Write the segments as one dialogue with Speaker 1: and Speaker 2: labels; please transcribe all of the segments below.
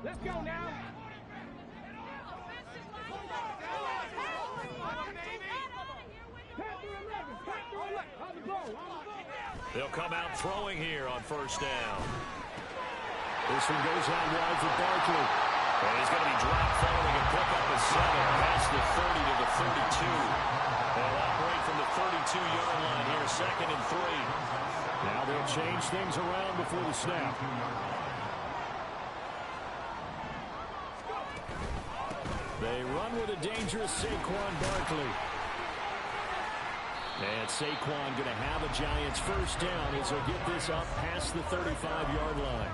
Speaker 1: Let's go now.
Speaker 2: They'll come out throwing here on first down. This one goes out wide for Barkley. And he's going to be dropped following a pickup of 7 past the 30 to the 32. They'll operate from the 32-yard line here, 2nd and 3. Now they'll change things around before the snap. They run with a dangerous Saquon Barkley. And Saquon going to have a Giants first down as he'll get this up past the 35-yard line.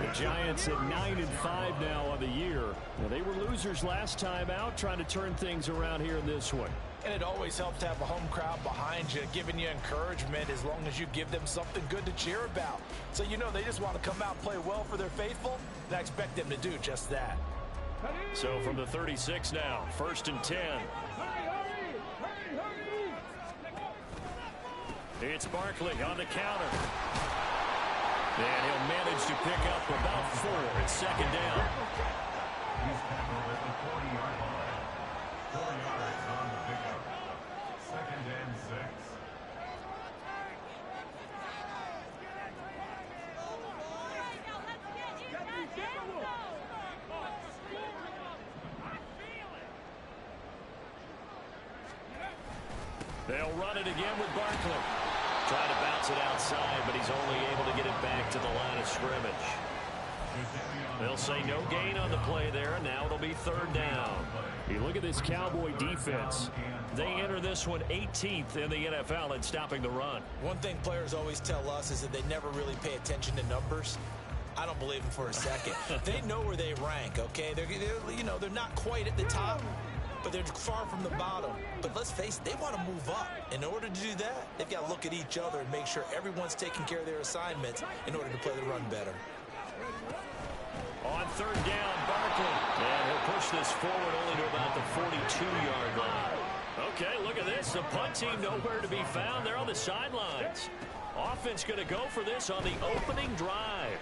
Speaker 2: The Giants at 9-5 now on the year. Now, they were losers last time out, trying to turn things around here in this one.
Speaker 3: And it always helps to have a home crowd behind you, giving you encouragement as long as you give them something good to cheer about. So you know they just want to come out and play well for their faithful, and I expect them to do just that.
Speaker 2: So from the 36 now, 1st and 10. It's Barkley on the counter. And he'll manage to pick up about 4 at 2nd down.
Speaker 4: He's tackled at the 40-yard line. 4 yards on the pickup. 2nd and 6.
Speaker 2: They'll run it again with Barkley. Trying to bounce it outside, but he's only able to get it back to the line of scrimmage. They'll say no gain on the play there, and now it'll be 3rd down. You look at this Cowboy defense. They enter this one 18th in the NFL in stopping the run.
Speaker 3: One thing players always tell us is that they never really pay attention to numbers. I don't believe them for a second. They know where they rank, okay? They're not quite at the top, but they're far from the bottom. But let's face it, they want to move up. In order to do that, they've got to look at each other and make sure everyone's taking care of their assignments in order to play the run better.
Speaker 2: On 3rd down, Barkley. And he'll push this forward only to about the 42-yard line. Okay, look at this. The punt team nowhere to be found. They're on the sidelines. Offense going to go for this on the opening drive.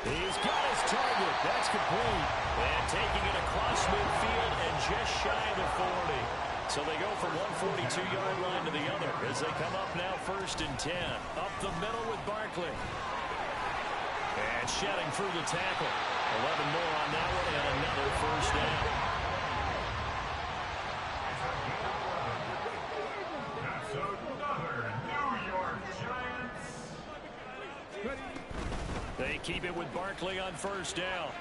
Speaker 2: He's got his target. That's complete. And taking it across midfield and just shy of the 40. So they go from one 42-yard line to the other as they come up now 1st and 10. Up the middle with Barkley. And shedding through the tackle. 11 more on that one and another 1st down.
Speaker 4: That's another New York Giants.
Speaker 2: They keep it with Barkley on 1st down.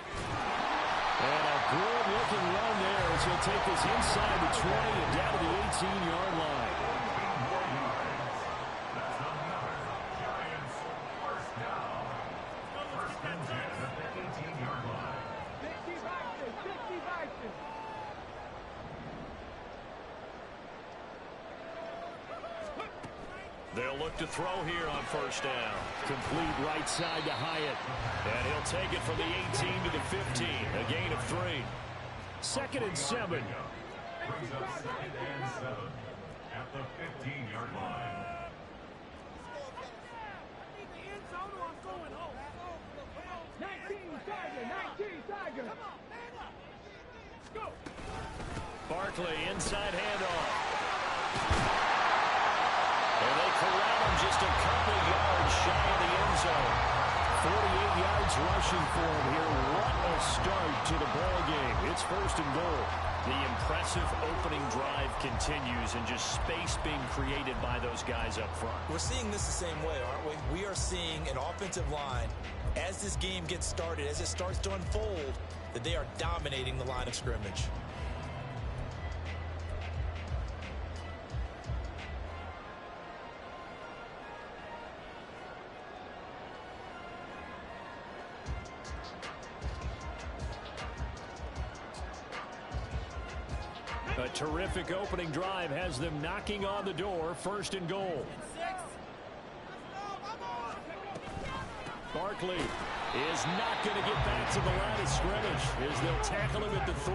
Speaker 2: And a good-looking run there as he'll take this inside the 20 and down to the 18-yard line.
Speaker 4: That's another Giants first down. 1st and 10 at the 18-yard line.
Speaker 2: They'll look to throw here on 1st down. Complete right side to Hyatt. And he'll take it from the 18 to the 15. A gain of 3. 2nd and 7.
Speaker 4: Brings up 2nd and 7 at the 15-yard line.
Speaker 2: Barkley inside handoff. And they corral him just a couple yards shy of the end zone. 48 yards rushing for him here. What a start to the ball game. It's 1st and goal. The impressive opening drive continues and just space being created by those guys up front.
Speaker 3: We're seeing this the same way, aren't we? We are seeing an offensive line, as this game gets started, as it starts to unfold, that they are dominating the line of scrimmage.
Speaker 2: A terrific opening drive has them knocking on the door. 1st and goal. Barkley is not going to get back to the line of scrimmage as they'll tackle him at the 3.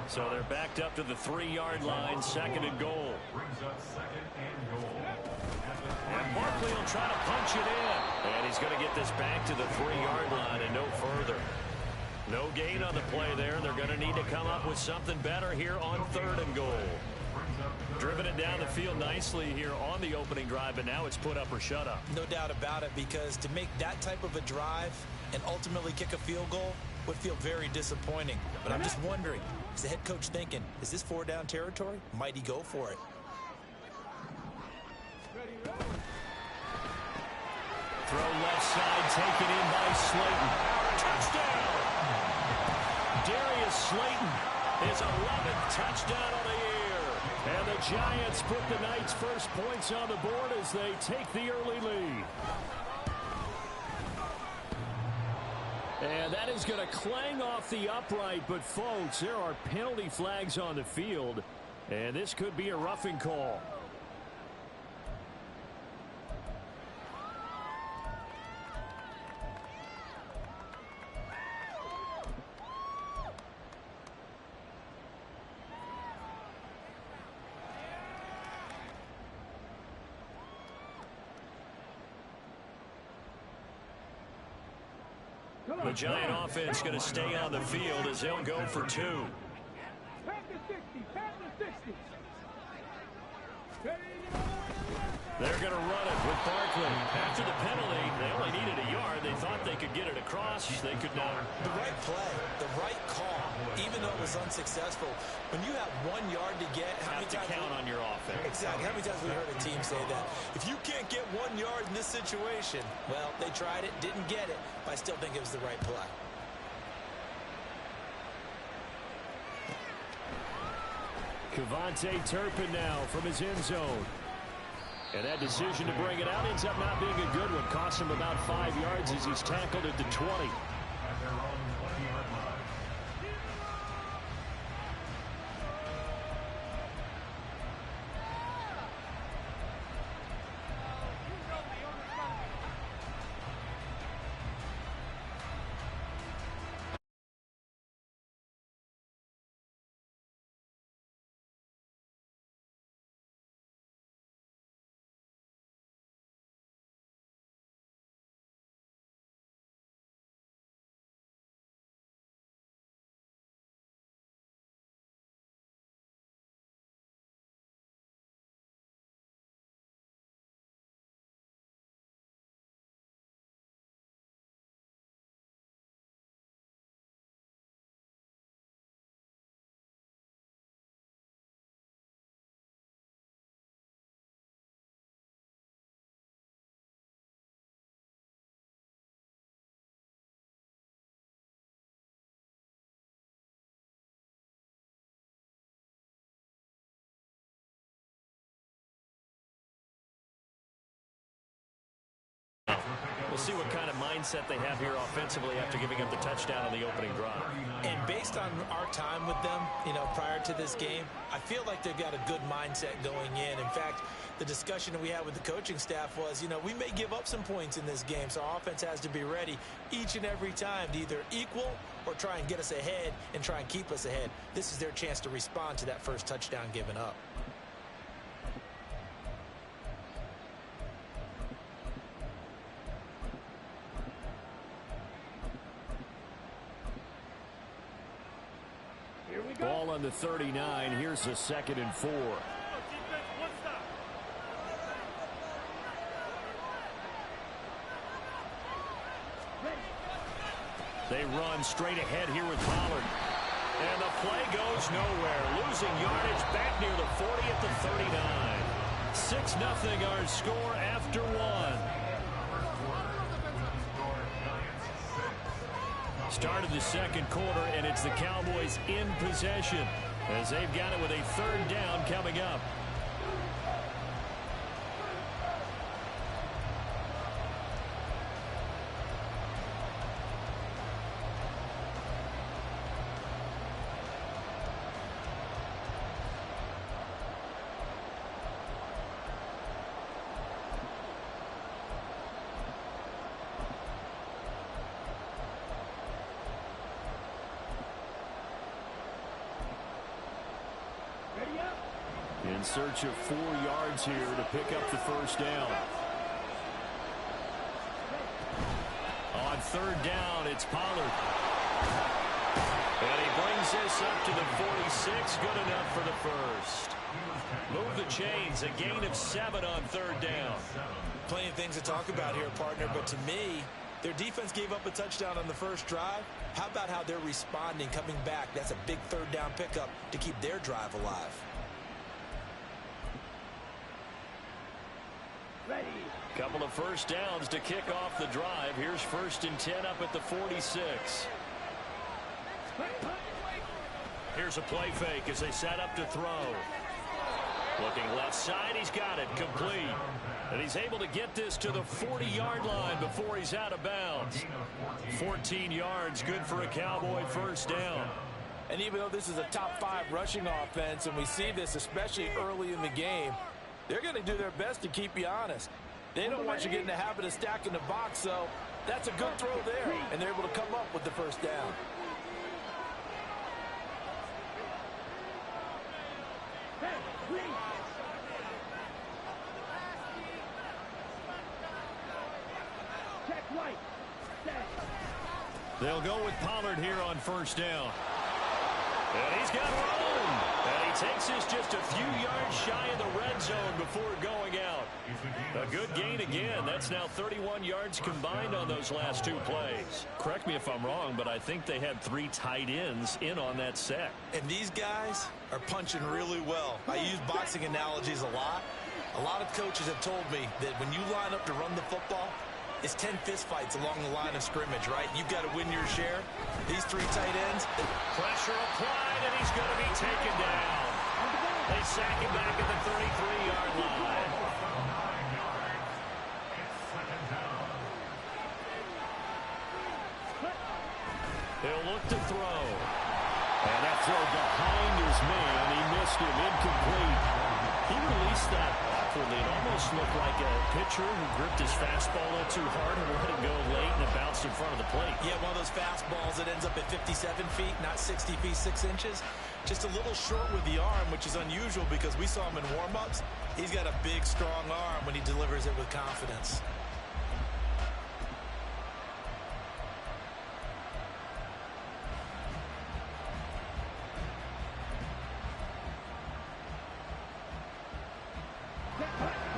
Speaker 2: So they're backed up to the 3-yard line. 2nd and goal.
Speaker 4: Brings up 2nd and goal.
Speaker 2: And Barkley will try to punch it in. And he's going to get this back to the 3-yard line and no further. gain on the play there. They're going to need to come up with something better here on 3rd and goal. Driven it down the field nicely here on the opening drive, and now it's put up or shut up.
Speaker 3: No doubt about it, because to make that type of a drive and ultimately kick a field goal would feel very disappointing. But I'm just wondering, is the head coach thinking, is this 4-down territory? Might he go for it?
Speaker 2: Throw left side, taken in by Slayton. Touchdown! Darius Slayton, his 11th touchdown on the year. And the Giants put the Knights' first points on the board as they take the early lead. And that is going to clang off the upright, but folks, there are penalty flags on the field, and this could be a roughing call. The Giant offense going to stay on the field as they'll go for 2. They're going to run it with Barkley. After the penalty, they only needed a yard. They thought they could get it across. They could not.
Speaker 3: The right play, the right call, even though it was unsuccessful. When you have 1 yard to get, how many times
Speaker 2: count on your offense?
Speaker 3: Exactly. How many times have we heard a team say that? If you can't get 1 yard in this situation, well, they tried it, didn't get it, but I still think it was the right play.
Speaker 2: Kevontae Turpin now from his end zone. And that decision to bring it out ends up not being a good one. Cost him about 5 yards as he's tackled at the 20.
Speaker 4: At their own 20-yard line.
Speaker 2: We'll see what kind of mindset they have here offensively after giving up the touchdown on the opening drive.
Speaker 3: And based on our time with them, prior to this game, I feel like they've got a good mindset going in. In fact, the discussion that we had with the coaching staff was, we may give up some points in this game, so our offense has to be ready each and every time to either equal or try and get us ahead and try and keep us ahead. This is their chance to respond to that first touchdown given up.
Speaker 2: Ball on the 39. Here's a 2nd and 4. They run straight ahead here with Pollard. And the play goes nowhere. Losing yardage back near the 40 at the 39. 6-0 our score after 1. Start of the second quarter, and it's the Cowboys in possession as they've got it with a 3rd down coming up. In search of 4 yards here to pick up the 1st down. On 3rd down, it's Pollard. Takes this up to the 46. Good enough for the first. Move the chains. A gain of 7 on third down.
Speaker 3: Plenty of things to talk about here, partner, but to me, their defense gave up a touchdown on the first drive. How about how they're responding, coming back? That's a big third down pickup to keep their drive alive.
Speaker 2: Couple of first downs to kick off the drive. Here's 1st and 10 up at the 46. Here's a play fake as they set up to throw. Looking left side, he's got it, complete. And he's able to get this to the 40-yard line before he's out of bounds. 14 yards, good for a Cowboy first down.
Speaker 1: And even though this is a top 5 rushing offense, and we see this especially early in the game, they're going to do their best to keep you honest. They don't want you getting the habit of stacking the box, so that's a good throw there, and they're able to come up with the first down.
Speaker 2: They'll go with Pollard here on first down. And he's got room. And he takes this just a few yards shy of the red zone before going out. A good gain again. That's now 31 yards combined on those last 2 plays. Correct me if I'm wrong, but I think they had 3 tight ends in on that set.
Speaker 3: And these guys are punching really well. I use boxing analogies a lot. A lot of coaches have told me that when you line up to run the football, it's 10 fistfights along the line of scrimmage, right? You've got to win your share. These 3 tight ends.
Speaker 2: Pressure applied, and he's going to be taken down. They sack him back at the 33-yard line. He'll look to throw. And that throw behind his man. He missed him, incomplete. He released that awkwardly. It almost looked like a pitcher who gripped his fastball a little too hard and let it go late, and it bounced in front of the plate.
Speaker 3: Yeah, one of those fastballs that ends up at 57 feet, not 60 feet, 6 inches. Just a little short with the arm, which is unusual because we saw him in warm-ups. He's got a big, strong arm when he delivers it with confidence.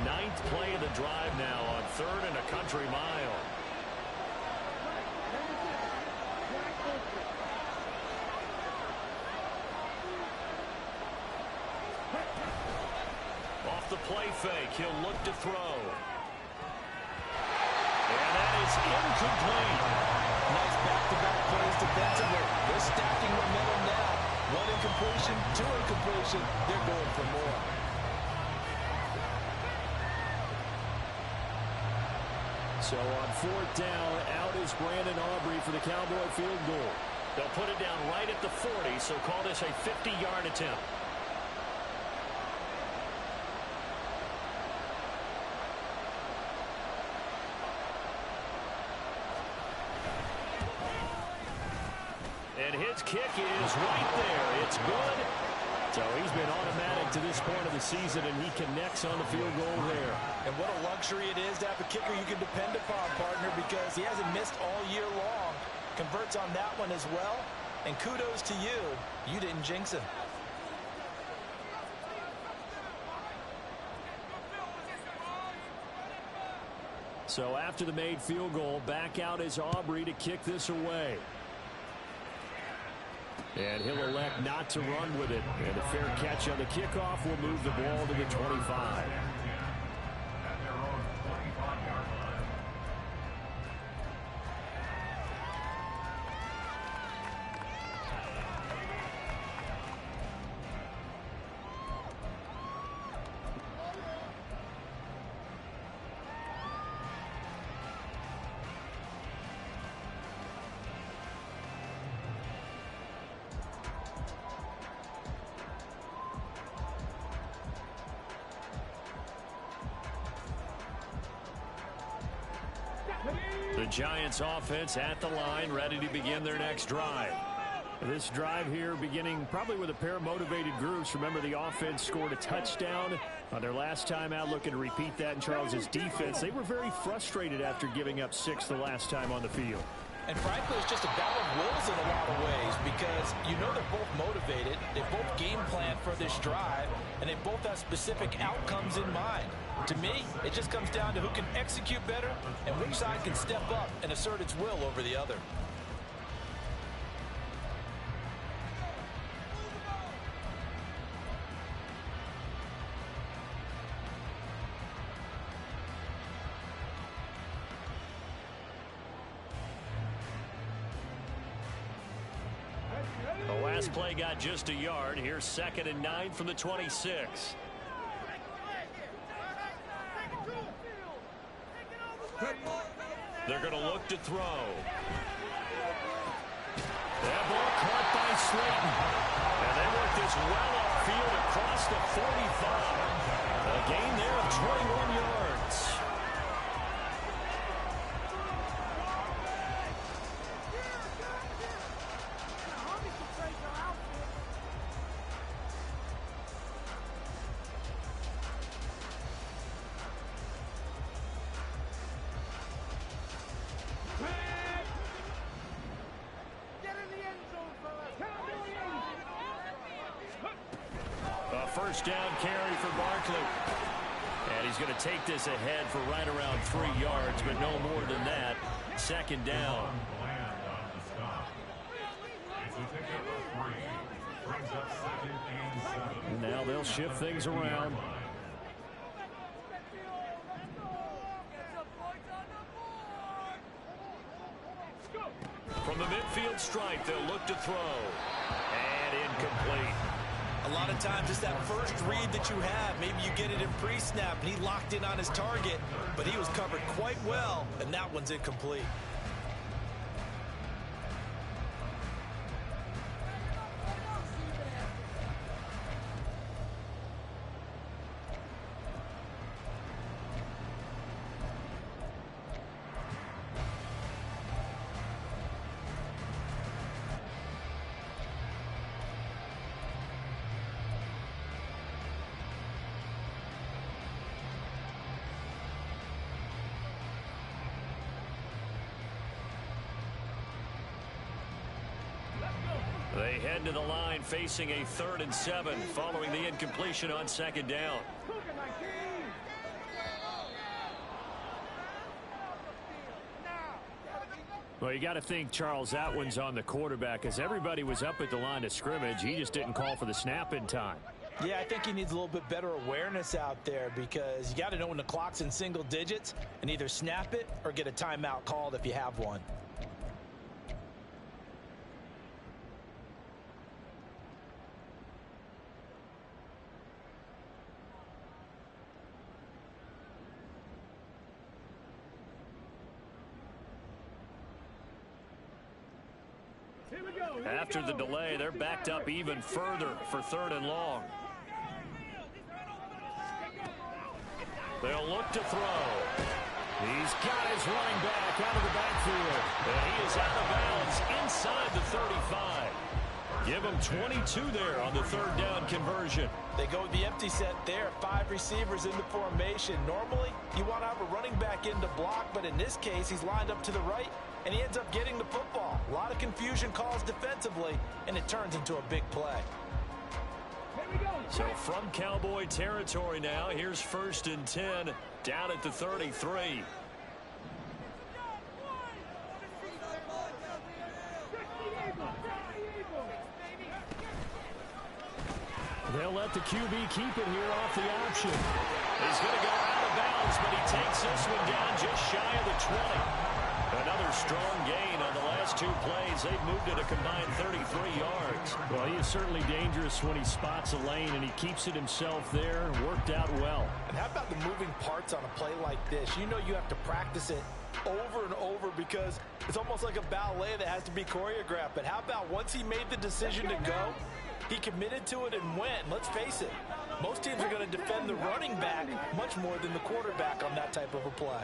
Speaker 2: Ninth play of the drive now on 3rd and a country mile. Off the play fake, he'll look to throw. And that is incomplete.
Speaker 1: Nice back-to-back plays defensively. They're stacking momentum now. 1 incompletion, 2 incompletion. They're going for more.
Speaker 2: So on 4th down, out is Brandon Aubrey for the Cowboy field goal. They'll put it down right at the 40, so call this a 50-yard attempt. And his kick is right there. It's good. So he's been automatic to this point of the season, and he connects on the field goal there.
Speaker 3: And what a luxury it is to have a kicker you can depend upon, partner, because he hasn't missed all year long. Converts on that one as well. And kudos to you. You didn't jinx him.
Speaker 2: So after the made field goal, back out is Aubrey to kick this away. And he'll elect not to run with it. And a fair catch on the kickoff will move the ball to the 25. The Giants offense at the line, ready to begin their next drive. This drive here beginning probably with a pair of motivated groups. Remember, the offense scored a touchdown on their last time out, looking to repeat that in Charles's defense. They were very frustrated after giving up 6 the last time on the field.
Speaker 1: And frankly, it's just a battle of wills in a lot of ways, because because you know they're both motivated, they both game plan for this drive, and they both have specific outcomes in mind. To me, it just comes down to who can execute better and which side can step up and assert its will over the other.
Speaker 2: The last play got just a yard. Here's 2nd and 9 from the 26. They're going to look to throw. That ball caught by Slayton. And they work this well upfield across the 45. A gain there of 21 yards. First down carry for Barkley. And he's going to take this ahead for right around 3 yards, but no more than that. 2nd down. Now they'll shift things around. From the midfield stripe, they'll look to throw. And incomplete.
Speaker 3: A lot of times it's that first read that you have. Maybe you get it in pre-snap, and he locked in on his target, but he was covered quite well, and that one's incomplete.
Speaker 2: They head to the line facing a 3rd and 7 following the incompletion on 2nd down. Well, you got to think, Charles, that one's on the quarterback as everybody was up at the line of scrimmage. He just didn't call for the snap in time.
Speaker 1: Yeah, I think he needs a little bit better awareness out there because you got to know when the clock's in single digits and either snap it or get a timeout called if you have one.
Speaker 2: After the delay, they're backed up even further for 3rd and long. They'll look to throw. He's got his running back out of the backfield. And he is out of bounds inside the 35. Give him 22 there on the 3rd down conversion.
Speaker 1: They go with the empty set there. 5 receivers in the formation. Normally, you want to have a running back in to block, but in this case, he's lined up to the right, and he ends up getting the football. A lot of confusion calls defensively, and it turns into a big play.
Speaker 2: So from Cowboy territory now, here's 1st and 10 down at the 33. They'll let the QB keep it here off the option. He's going to go out of bounds, but he takes this one down just shy of the 20. Another strong gain on the last 2 plays. They've moved it a combined 33 yards.
Speaker 5: Well, he is certainly dangerous when he spots a lane, and he keeps it himself there. Worked out well.
Speaker 1: And how about the moving parts on a play like this? You know you have to practice it over and over because it's almost like a ballet that has to be choreographed. But how about once he made the decision to go, he committed to it and went. Let's face it, most teams are going to defend the running back much more than the quarterback on that type of a play.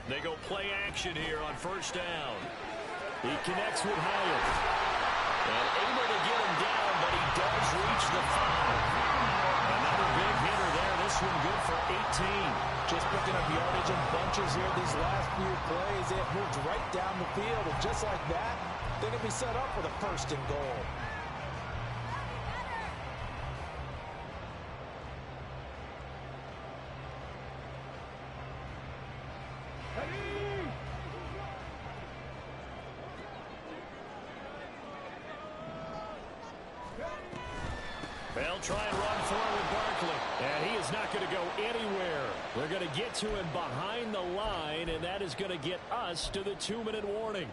Speaker 2: They go play action here on 1st down. He connects with Hyatt. And able to get him down, but he does reach the 5. Another big hitter there, this this one good for 18.
Speaker 3: Just picking up yardage in bunches here these last few plays. It moved right down the field, and just like that, they're going to be set up with a first and goal.
Speaker 5: They'll try and run forward Barkley. And he is not going to go anywhere. They're going to get to him behind the line, and that is going to get us to the 2-minute warning.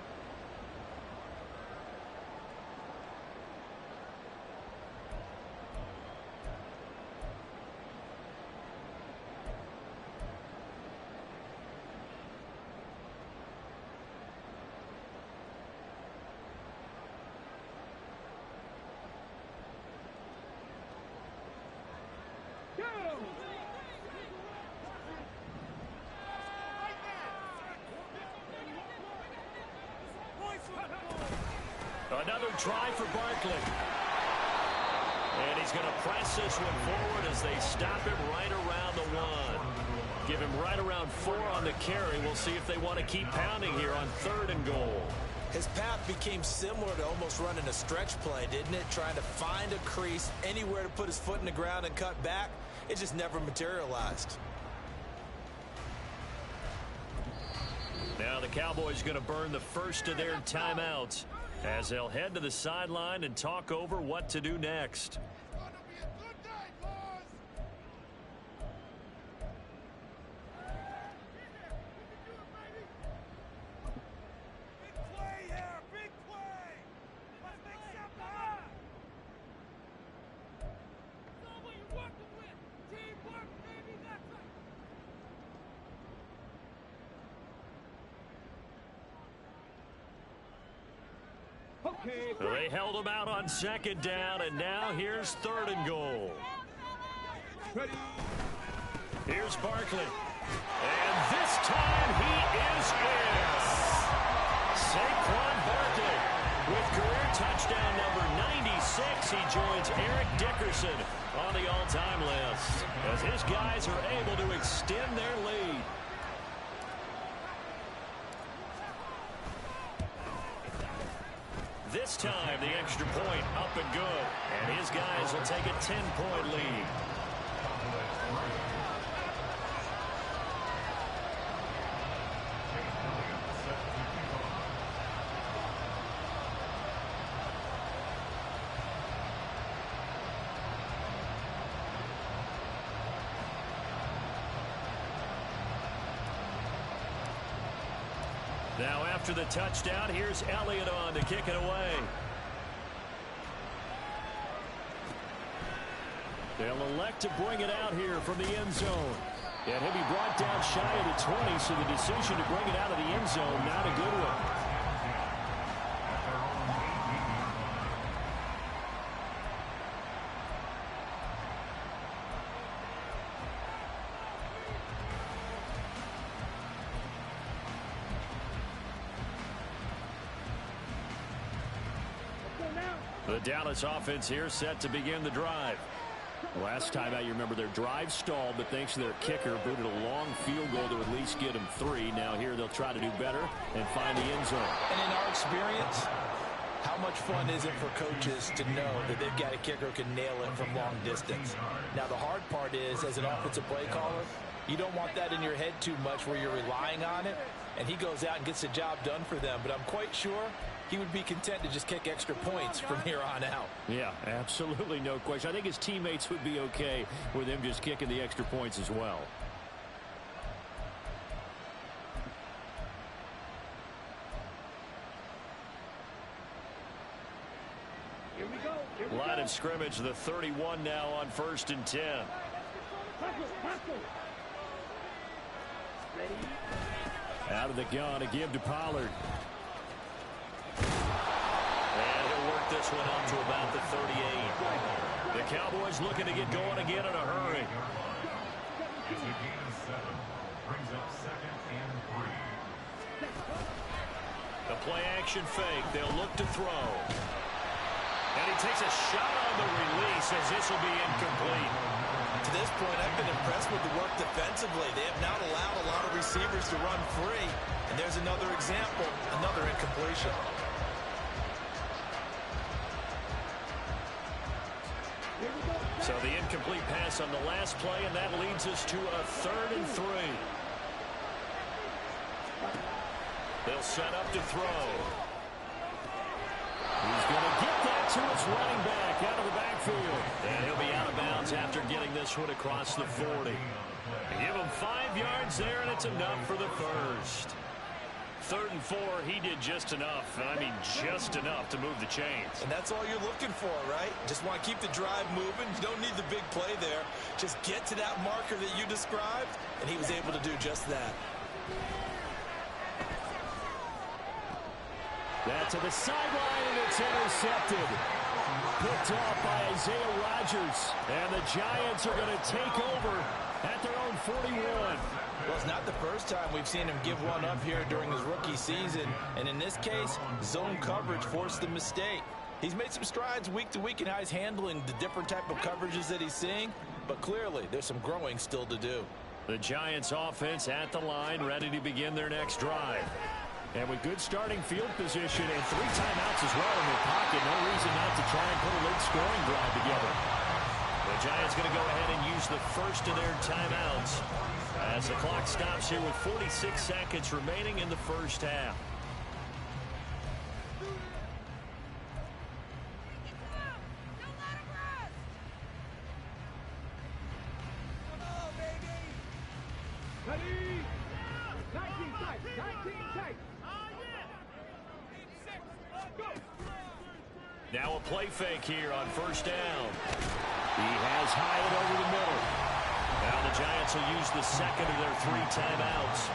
Speaker 5: Another try for Barkley. And he's going to press this one forward as they stop him right around the 1. Give him right around 4 on the carry. We'll see if they want to keep pounding here on 3rd and goal.
Speaker 3: His path became similar to almost running a stretch play, didn't it? Trying to find a crease, anywhere to put his foot in the ground and cut back. It just never materialized.
Speaker 5: Now the Cowboys going to burn the first of their timeouts as they'll head to the sideline and talk over what to do next. They held him out on 2nd down, and now here's 3rd and goal. Here's Barkley. And this time he is in. Saquon Barkley with career touchdown number 96. He joins Eric Dickerson on the all-time list as his guys are able to extend their lead. This time, the extra point up and good. And his guys will take a 10-point lead. Now after the touchdown, here's Elliott on to kick it away. They'll elect to bring it out here from the end zone. And he'll be brought down shy of the 20, so the decision to bring it out of the end zone, not a good one. The Dallas offense here set to begin the drive. Last time out, you remember their drive stalled, but thanks to their kicker, booted a long field goal to at least get them 3. Now here they'll try to do better and find the end zone.
Speaker 3: And in our experience, how much fun is it for coaches to know that they've got a kicker who can nail it from long distance? Now the hard part is, as an offensive play caller, you don't want that in your head too much where you're relying on it, and he goes out and gets the job done for them. But I'm quite sure he would be content to just kick extra points from here on out.
Speaker 5: Yeah, absolutely no question. I think his teammates would be okay with him just kicking the extra points as well. Line of scrimmage, the 31 now on 1st and 10. Out of the gun to give to Pollard. And he'll work this one out to about the 38. The Cowboys looking to get going again in a hurry.
Speaker 4: It's a gain of 7. Brings up 2nd and 3.
Speaker 5: The play action fake. They'll look to throw. And he takes a shot on the release as this will be incomplete.
Speaker 3: to this point, I've been impressed with the work defensively. They have not allowed a lot of receivers to run free. And there's another example, another incompletion.
Speaker 2: So the incomplete pass on the last play, and that leads us to a 3rd and 3. They'll set up to throw. He's going to get that to his running back out of the backfield. And he'll be out of bounds after getting this one across the 40. Give him 5 yards there, and it's enough for the first. 3rd and 4, he did just enough, and I mean just enough to move the chains.
Speaker 3: And that's all you're looking for, right? Just want to keep the drive moving. You don't need the big play there. Just get to that marker that you described, and he was able to do just that.
Speaker 5: That's to the sideline, and it's intercepted. Picked off by Isaiah Rodgers. And the Giants are going to take over at their own 41.
Speaker 3: Well, it's not the first time we've seen him give one up here during his rookie season. And in this case, zone coverage forced the mistake. He's made some strides week to week in how he's handling the different type of coverages that he's seeing. But clearly, there's some growing still to do.
Speaker 2: The Giants offense at the line, ready to begin their next drive.
Speaker 5: And with good starting field position and 3 timeouts as well in their pocket, no reason not to try and put a late scoring drive together.
Speaker 2: The Giants going to go ahead and use the first of their timeouts as the clock stops here with 46 seconds remaining in the first half. Now a play fake here on first down.
Speaker 5: He has Hyatt over the middle.
Speaker 2: Now the Giants will use the second of their 3 timeouts.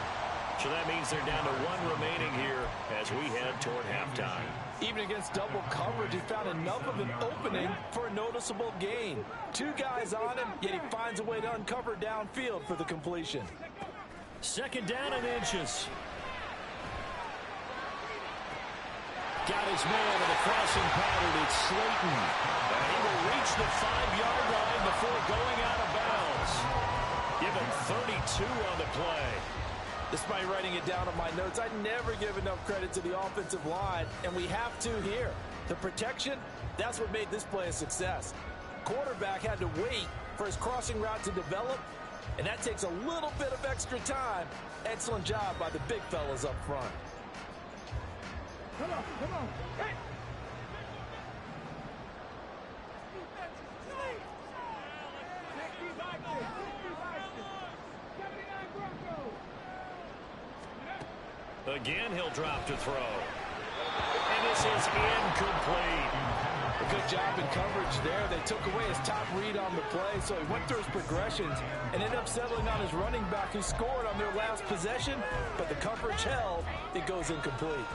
Speaker 2: So that means they're down to 1 remaining here as we head toward halftime.
Speaker 1: Even against double coverage, he found enough of an opening for a noticeable gain. 2 guys on him, yet he finds a way to uncover downfield for the completion.
Speaker 2: 2nd down and inches.
Speaker 5: Got his man in the crossing pattern. It's Slayton.
Speaker 2: And he will reach the 5-yard line before going out of bounds. Give him 32 on the play.
Speaker 1: Despite writing it down on my notes, I never give enough credit to the offensive line, and we have to here. The protection, that's what made this play a success. Quarterback had to wait for his crossing route to develop, and that takes a little bit of extra time. Excellent job by the big fellas up front.
Speaker 6: Come on. Hey!
Speaker 2: Again, he'll drop to throw. And this is incomplete.
Speaker 1: A good job in coverage there. They took away his top read on the play, so he went through his progressions and ended up settling on his running back who scored on their last possession, but the coverage held. It goes incomplete.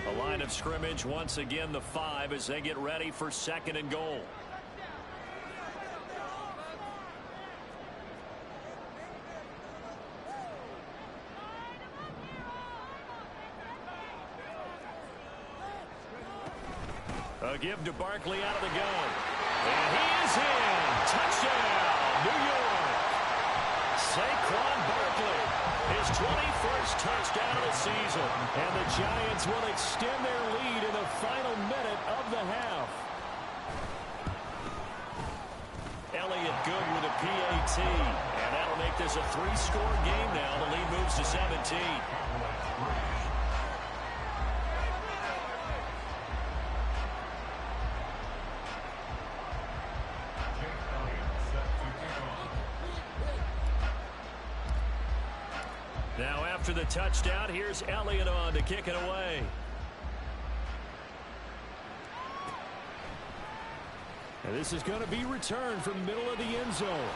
Speaker 2: A line of scrimmage once again, the 5 as they get ready for 2nd and goal. A give to Barkley out of the gun. And he is in. Touchdown, New York. Saquon Barkley, his 21st touchdown of the season.
Speaker 5: And the Giants will extend their lead in the final minute of the half.
Speaker 2: Elliott good with a PAT. And that'll make this a 3-score game now. The lead moves to 17. Now after the touchdown, here's Elliott on to kick it away.
Speaker 5: And this is going to be returned from middle of the end zone.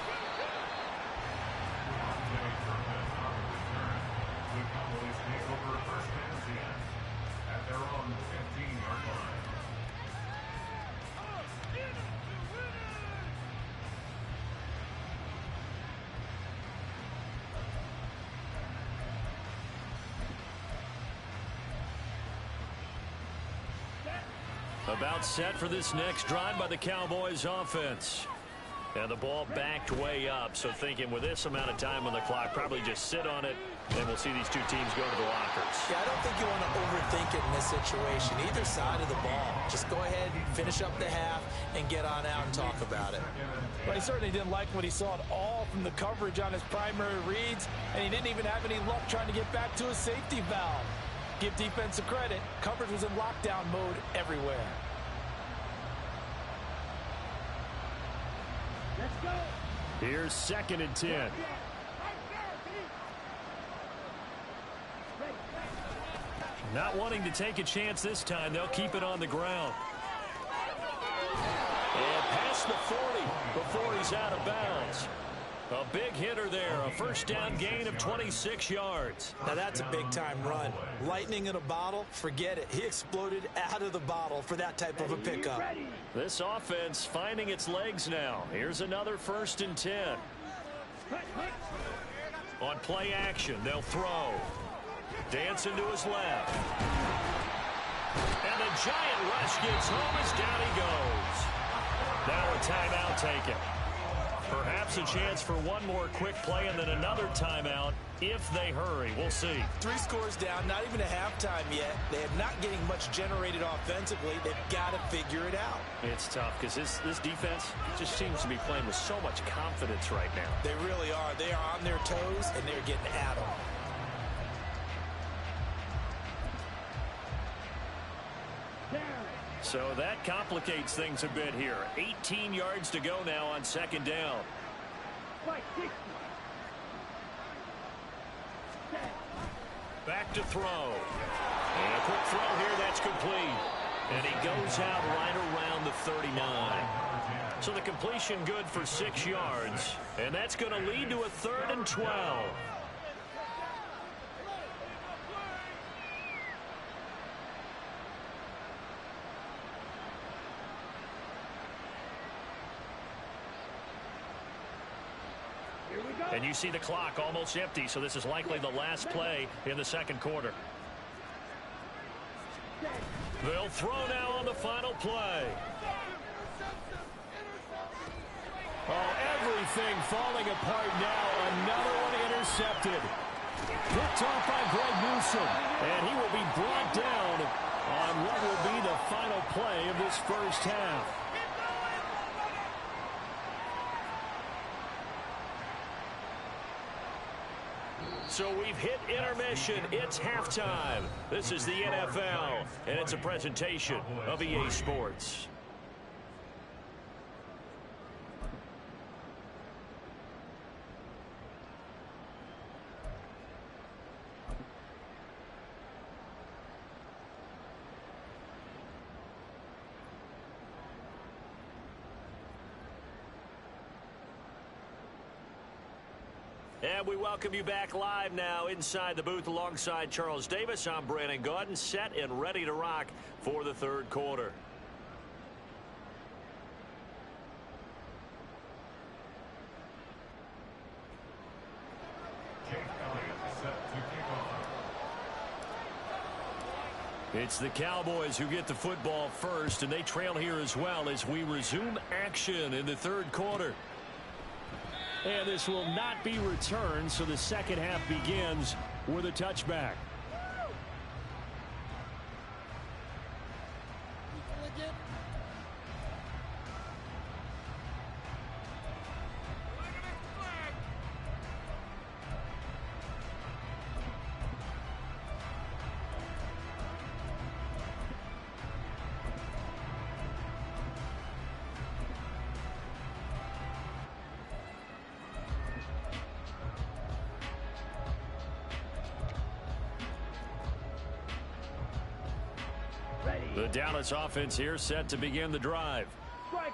Speaker 4: The Cowboys take over first and 10 at their own 15-yard line.
Speaker 2: About set for this next drive by the Cowboys offense. And the ball backed way up, so thinking with this amount of time on the clock, probably just sit on it, and we'll see these two teams go to the lockers.
Speaker 3: Yeah, I don't think you want to overthink it in this situation. Either side of the ball. Just go ahead, finish up the half, and get on out and talk about it.
Speaker 1: Well, he certainly didn't like what he saw at all from the coverage on his primary reads, and he didn't even have any luck trying to get back to his safety valve. Give defense a credit. Coverage was in lockdown mode everywhere.
Speaker 6: Let's go.
Speaker 2: Here's 2nd and 10. Not wanting to take a chance this time, they'll keep it on the ground. And past the 40 before he's out of bounds. A big hitter there, a first down gain of 26 yards.
Speaker 3: Now that's a big-time run. Lightning in a bottle, forget it. He exploded out of the bottle for that type of a pickup.
Speaker 2: This offense finding its legs now. Here's another 1st and 10. On play action, they'll throw. Dancing to his left. And the giant rush gets home as down he goes. Now a timeout taken. Perhaps a chance for one more quick play and then another timeout if they hurry. We'll see.
Speaker 3: 3 scores down, not even a halftime yet. They are not getting much generated offensively. They've got to figure it out.
Speaker 2: It's tough because this defense just seems to be playing with so much confidence right now.
Speaker 3: They really are. They are on their toes, and they're getting at them.
Speaker 2: So that complicates things a bit here. 18 yards to go now on 2nd down. Back to throw. And a quick throw here, that's complete. And he goes out right around the 39. So the completion good for 6 yards. And that's going to lead to a 3rd and 12. And you see the clock almost empty, so this is likely the last play in the 2nd quarter. They'll throw now on the final play. Oh, everything falling apart now. Another one intercepted. Picked off by Greg Newsome. And he will be brought down on what will be the final play of this first half. So we've hit intermission. It's halftime. This is the NFL, and it's a presentation of EA Sports. And we welcome you back live now inside the booth alongside Charles Davis. I'm Brandon Gaudin, set and ready to rock for the 3rd quarter. It's the Cowboys who get the football first, and they trail here as well as we resume action in the 3rd quarter. And this will not be returned, so the 2nd half begins with a touchback. The Dallas offense here set to begin the drive.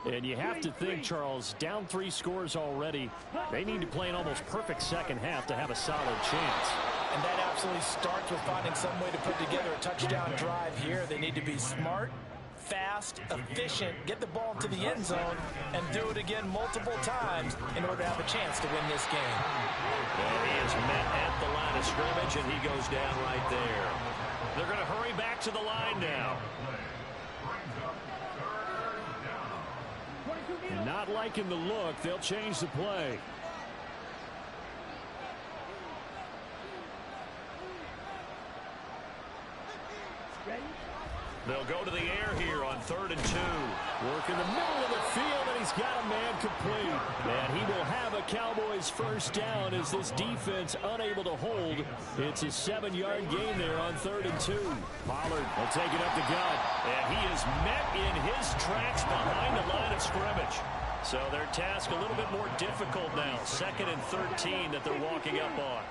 Speaker 2: And you have to think, Charles, down 3 scores already. They need to play an almost perfect 2nd half to have a solid chance.
Speaker 1: And that absolutely starts with finding some way to put together a touchdown drive here. They need to be smart, fast, efficient, get the ball to the end zone, and do it again multiple times in order to have a chance to win this game.
Speaker 2: And he is met at the line of scrimmage, and he goes down right there. They're going to hurry back to the line now.
Speaker 5: And not liking the look, they'll change the play. They'll go to the air here on 3rd and 2. Work in the middle of the field, and he's got a man complete. And he will have a Cowboys first down as this defense unable to hold. It's a 7-yard gain there on 3rd and 2. Pollard will take it up the gut. And he is met in his tracks behind the line of scrimmage. So their task a little bit more difficult now. 2nd and 13 that they're walking up on.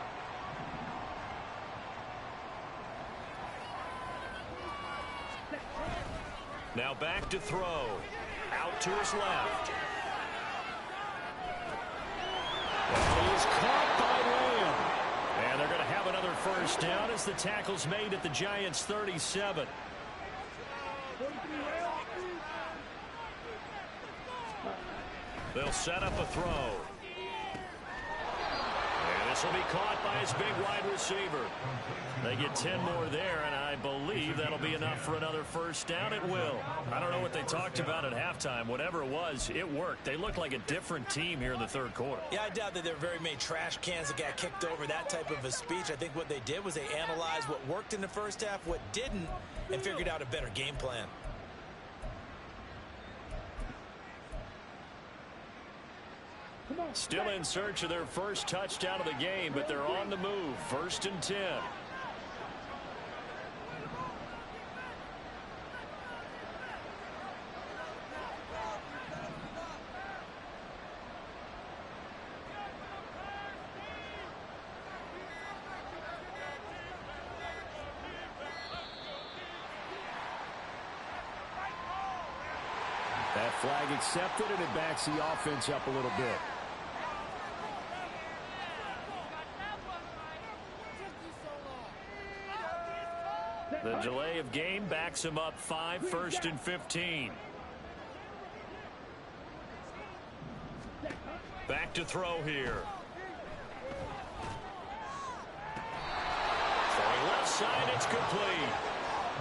Speaker 5: Now back to throw. Out to his left. And he is caught by Lamb. And they're going to have another first down as the tackle's made at the Giants' 37. They'll set up a throw. And this will be caught by his big wide receiver. They get 10 more there, and I believe that'll be enough for another first down. It will. I don't know what they talked about at halftime. Whatever it was, it worked. They look like a different team here in the 3rd quarter.
Speaker 3: Yeah, I doubt that there are very many trash cans that got kicked over, that type of a speech. I think what they did was they analyzed what worked in the first half, what didn't, and figured out a better game plan.
Speaker 5: Still in search of their first touchdown of the game, but they're on the move. 1st and 10. That flag accepted, and it backs the offense up a little bit. The delay of game backs him up 5, 1st and 15. Back to throw here. Throwing left side, it's complete.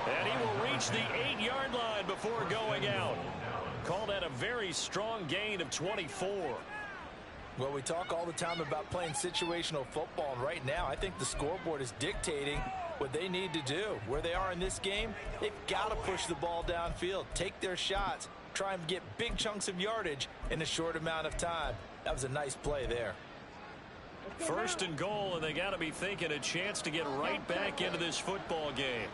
Speaker 5: And he will reach the 8-yard line before going out. Called that a very strong gain of 24.
Speaker 1: Well, we talk all the time about playing situational football, and right now I think the scoreboard is dictating what they need to do. Where they are in this game, they've got to push the ball downfield, take their shots, try and get big chunks of yardage in a short amount of time. That was a nice play there.
Speaker 5: 1st and goal, and they got to be thinking a chance to get right back into this football game.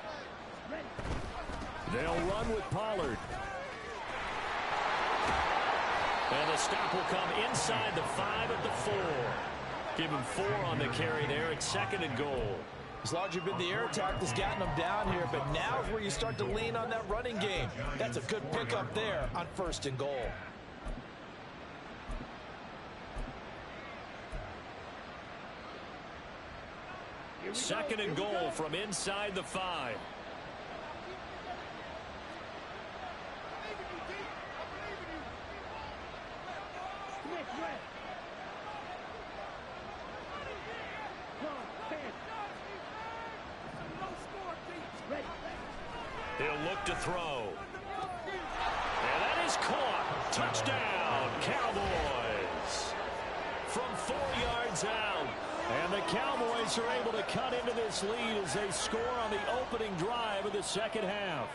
Speaker 5: They'll run with Pollard. And the stop will come inside the 5 at the 4. Give him 4 on the carry there at 2nd and goal.
Speaker 1: As long as you've been the air attack that's gotten them down here, but now is where you start to lean on that running game. That's a good pickup there on 1st and goal.
Speaker 5: Second and goal from inside the 5. He'll look to throw. And that is caught. Touchdown, Cowboys. From 4 yards out. And the Cowboys are able to cut into this lead as they score on the opening drive of the 2nd half.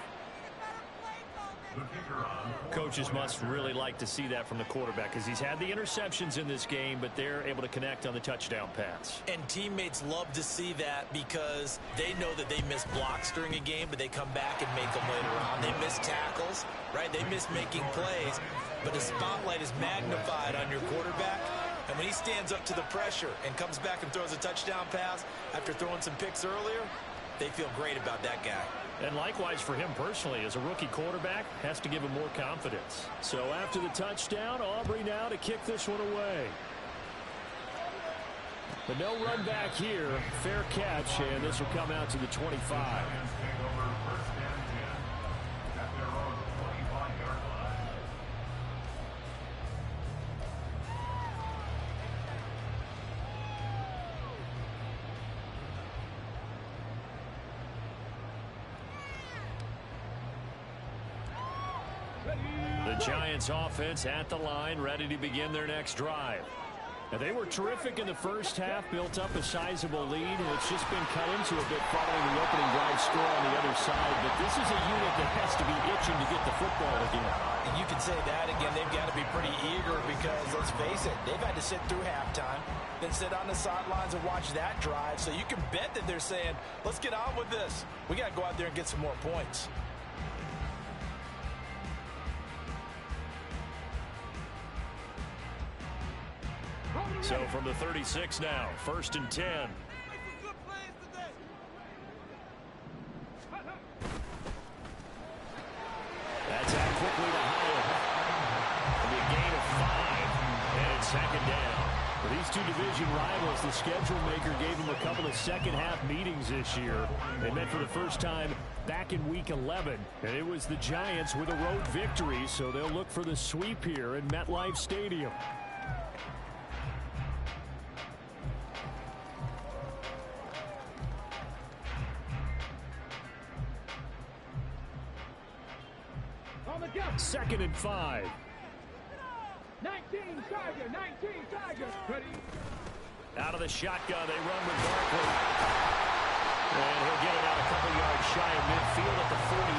Speaker 5: Coaches must really like to see that from the quarterback because he's had the interceptions in this game, but they're able to connect on the touchdown pass.
Speaker 3: And teammates love to see that because they know that they miss blocks during a game, but they come back and make them later on. They miss tackles, right? They miss making plays, but the spotlight is magnified on your quarterback. And when he stands up to the pressure and comes back and throws a touchdown pass after throwing some picks earlier, they feel great about that guy.
Speaker 5: And likewise for him personally, as a rookie quarterback, has to give him more confidence. So after the touchdown, Aubrey now to kick this one away. But no run back here. Fair catch, and this will come out to the 25. The
Speaker 2: The Giants offense at the line, ready to begin their next drive. Now, they were terrific in the first half, built up a sizable lead, and it's just been cut into a bit following the opening drive score on the other side. But this is a unit that has to be itching to get the football again.
Speaker 3: And you can say that again. They've got to be pretty eager because, let's face it, they've had to sit through halftime, then sit on the sidelines and watch that drive. So you can bet that they're saying, let's get on with this. We got to go out there and get some more points.
Speaker 2: So from the 36 now, 1st and 10. That's out quickly to Howard. It'll be a gain of 5, and it's 2nd down. For these two division rivals, the schedule maker gave them a couple of second-half meetings this year. They met for the first time back in Week 11, and it was the Giants with a road victory, so they'll look for the sweep here in MetLife Stadium. Second and 5.
Speaker 6: 19 Tiger, 19 Tiger. Ready?
Speaker 2: Out of the shotgun, they run with Barkley. And he'll get it out a couple yards shy of midfield at the 48.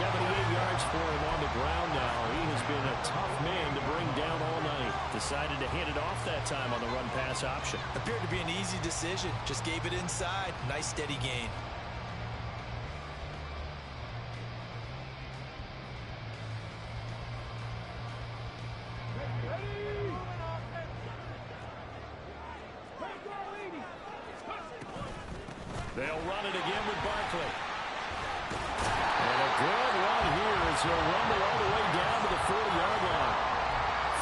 Speaker 2: 78 yards for him on the ground now. He has been a tough man to bring down all night. Decided to hand it off that time on the run-pass option.
Speaker 3: Appeared to be an easy decision. Just gave it inside. Nice steady gain.
Speaker 2: They'll run it again with Barkley. And a good run here as he'll rumble all the way down to the 40-yard line.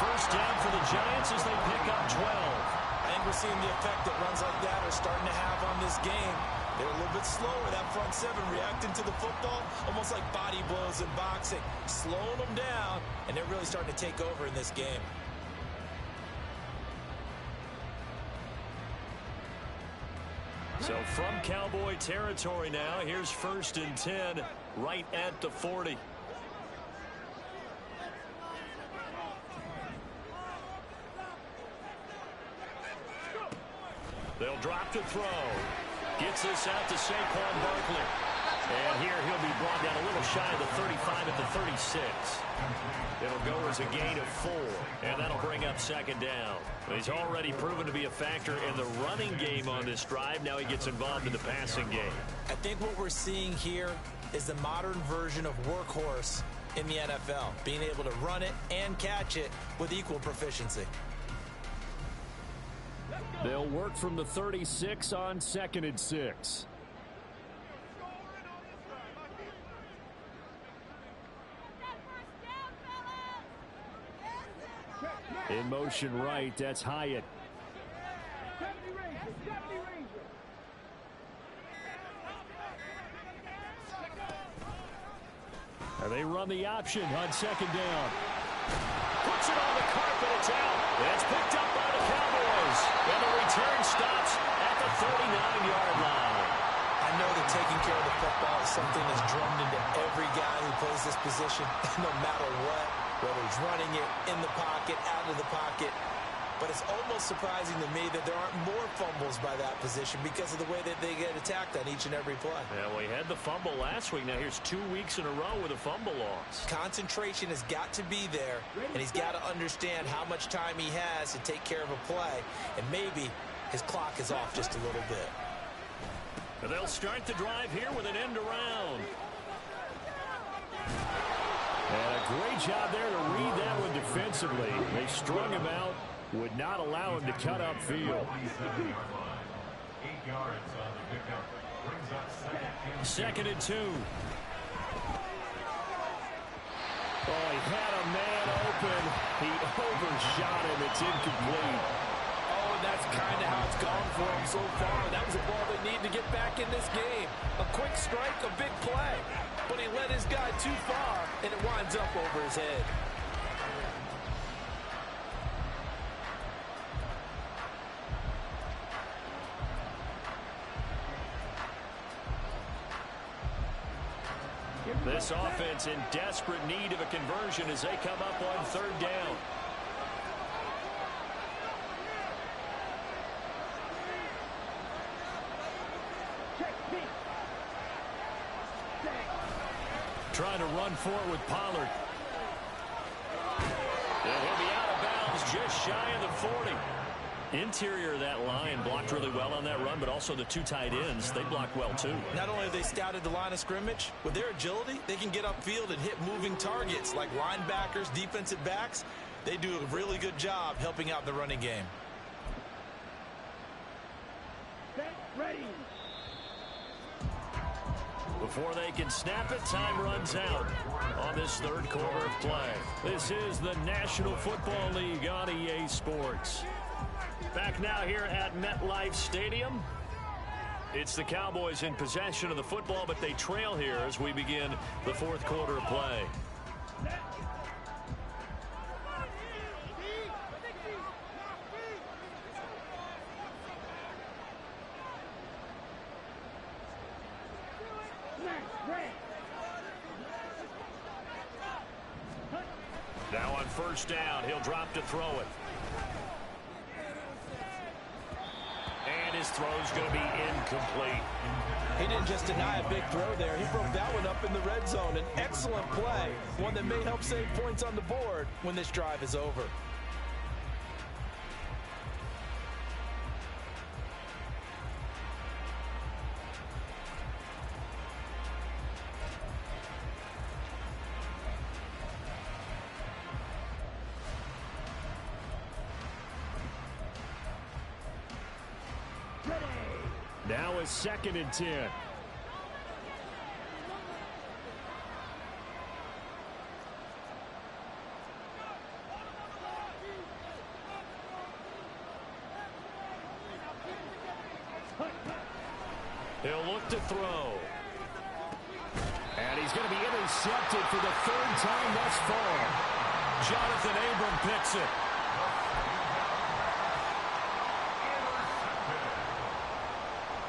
Speaker 2: First down for the Giants as they pick up 12.
Speaker 3: I think we're seeing the effect that runs like that are starting to have on this game. They're a little bit slower, that front seven, reacting to the football, almost like body blows in boxing, slowing them down, and they're really starting to take over in this game.
Speaker 2: So from Cowboy territory now, here's 1st and 10 right at the 40. They'll drop to throw. Gets this out to Saquon Barkley. And here he'll be brought down a little shy of the 35 at the 36. It'll go as a gain of 4, and that'll bring up 2nd down. He's already proven to be a factor in the running game on this drive. Now he gets involved in the passing game.
Speaker 3: I think what we're seeing here is the modern version of workhorse in the NFL, being able to run it and catch it with equal proficiency.
Speaker 2: They'll work from the 36 on 2nd and 6. In motion right, that's Hyatt.
Speaker 6: 70 Ranger, 70 Ranger.
Speaker 2: And they run the option on 2nd down. Puts it on the carpet, it's out. It's picked up by the Cowboys. And the return stops at the 39-yard line.
Speaker 3: I know that taking care of the football is something that's drummed into every guy who plays this position, no matter what, whether he's running it, in the pocket, out of the pocket. But it's almost surprising to me that there aren't more fumbles by that position because of the way that they get attacked on each and every play.
Speaker 2: Yeah, well, he had the fumble last week. Now here's 2 weeks in a row with a fumble loss.
Speaker 3: Concentration has got to be there, and he's got to understand how much time he has to take care of a play, and maybe his clock is off just a little bit.
Speaker 2: And they'll start the drive here with an end around. And a great job there to read that one defensively. They strung him out, would not allow him to cut upfield.
Speaker 4: 8 yards on the pickup. Brings up
Speaker 2: 2nd and 2. Oh, he had a man open. He overshot him. It's incomplete.
Speaker 1: Oh, and that's kind of how it's gone for him so far. That was a ball they need to get back in this game. A quick strike, a big play. But he led his guy too far, and it winds up over his head.
Speaker 2: This offense in desperate need of a conversion as they come up on third down. Trying to run forward with Pollard. And he'll be out of bounds just shy of the 40. Interior of that line blocked really well on that run, but also the two tight ends, they blocked well too.
Speaker 3: Not only have they scouted the line of scrimmage, with their agility, they can get upfield and hit moving targets like linebackers, defensive backs. They do a really good job helping out the running game.
Speaker 6: Set, ready.
Speaker 2: Before they can snap it, time runs out on this third quarter of play. This is the National Football League on EA Sports. Back now here at MetLife Stadium. It's the Cowboys in possession of the football, but they trail here as we begin the fourth quarter of play. Now on first down, he'll drop to throw it. And his throw's going to be incomplete.
Speaker 3: He didn't just deny a big throw there. He broke that one up in the red zone. An excellent play. One that may help save points on the board when this drive is over.
Speaker 2: Now is 2nd and 10. He'll look to throw. And he's going to be intercepted for the third time thus far. Jonathan Abram picks it.